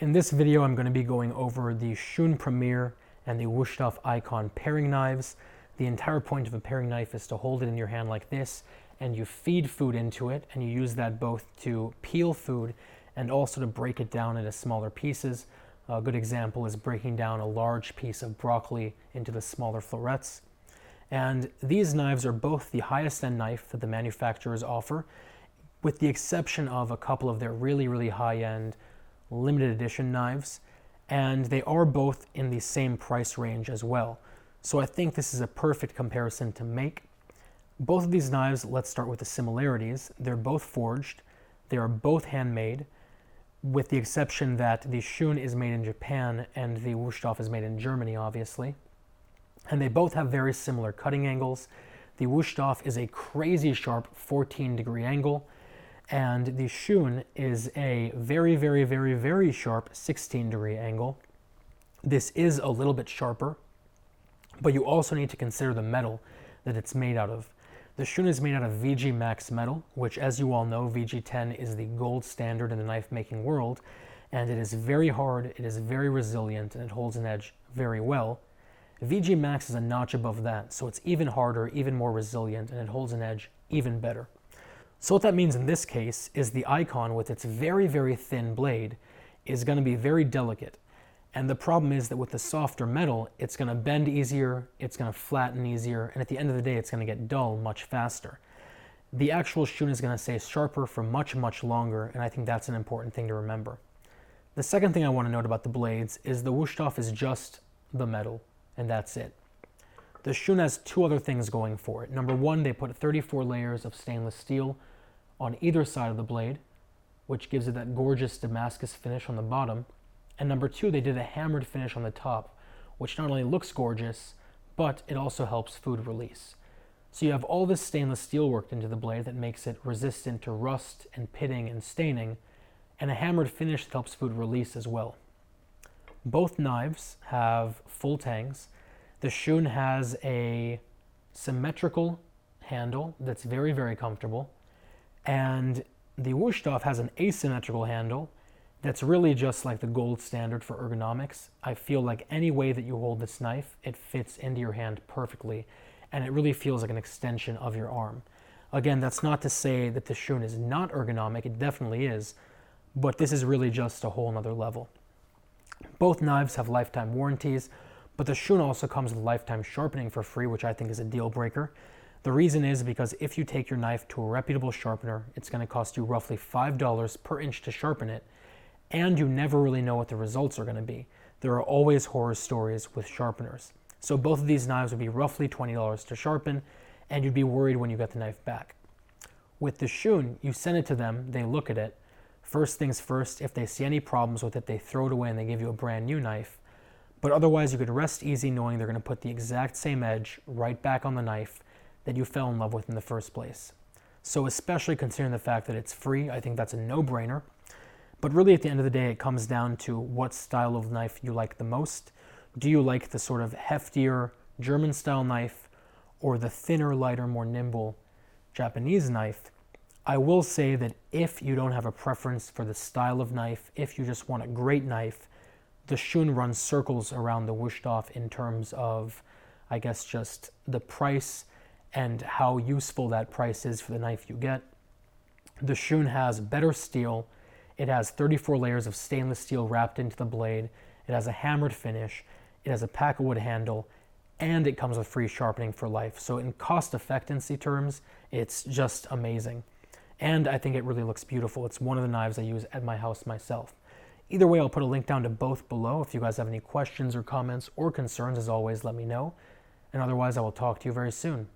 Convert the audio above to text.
In this video, I'm going to be going over the Shun Premier and the Wusthof Ikon Paring Knives. The entire point of a paring knife is to hold it in your hand like this, and you feed food into it, and you use that both to peel food and also to break it down into smaller pieces. A good example is breaking down a large piece of broccoli into the smaller florets. And these knives are both the highest end knife that the manufacturers offer, with the exception of a couple of their really high-end limited edition knives, and they are both in the same price range as well. So I think this is a perfect comparison to make. Both of these knives, let's start with the similarities. They're both forged, they are both handmade, with the exception that the Shun is made in Japan and the Wusthof is made in Germany, obviously. And they both have very similar cutting angles. The Wusthof is a crazy sharp 14-degree angle, and the Shun is a very sharp 16-degree angle. This is a little bit sharper, but you also need to consider the metal that it's made out of. The Shun is made out of VG Max metal, which, as you all know, VG10 is the gold standard in the knife-making world, and it is very hard, it is very resilient, and it holds an edge very well. VG Max is a notch above that, so it's even harder, even more resilient, and it holds an edge even better. So what that means in this case is the Ikon, with its very thin blade, is going to be very delicate. And the problem is that with the softer metal, it's going to bend easier, it's going to flatten easier, and at the end of the day, it's going to get dull much faster. The actual Shun is going to stay sharper for much longer, and I think that's an important thing to remember. The second thing I want to note about the blades is the Wusthof is just the metal, and that's it. The Shun has two other things going for it. Number one, they put 34 layers of stainless steel on either side of the blade, which gives it that gorgeous Damascus finish on the bottom. And number two, they did a hammered finish on the top, which not only looks gorgeous, but it also helps food release. So you have all this stainless steel worked into the blade that makes it resistant to rust and pitting and staining, and a hammered finish that helps food release as well. Both knives have full tangs. The Shun has a symmetrical handle that's very comfortable, and the Wusthof has an asymmetrical handle that's really just like the gold standard for ergonomics. I feel like any way that you hold this knife, it fits into your hand perfectly, and it really feels like an extension of your arm. Again, that's not to say that the Shun is not ergonomic, it definitely is, but this is really just a whole nother level. Both knives have lifetime warranties, but the Shun also comes with lifetime sharpening for free, which I think is a deal breaker. The reason is because if you take your knife to a reputable sharpener, it's going to cost you roughly $5 per inch to sharpen it, and you never really know what the results are going to be. There are always horror stories with sharpeners. So both of these knives would be roughly $20 to sharpen, and you'd be worried when you get the knife back. With the Shun, you send it to them, they look at it. First things first, if they see any problems with it, they throw it away and they give you a brand new knife. But otherwise, you could rest easy knowing they're going to put the exact same edge right back on the knife that you fell in love with in the first place. So especially considering the fact that it's free, I think that's a no-brainer. But really at the end of the day, it comes down to what style of knife you like the most. Do you like the sort of heftier German-style knife, or the thinner, lighter, more nimble Japanese knife? I will say that if you don't have a preference for the style of knife, if you just want a great knife, the Shun runs circles around the Wusthof in terms of, I guess, just the price and how useful that price is for the knife you get. The Shun has better steel, it has 34 layers of stainless steel wrapped into the blade, it has a hammered finish, it has a pakkawood handle, and it comes with free sharpening for life. So in cost effectiveness terms, it's just amazing. And I think it really looks beautiful. It's one of the knives I use at my house myself. Either way, I'll put a link down to both below. If you guys have any questions or comments or concerns, as always, let me know. And otherwise, I will talk to you very soon.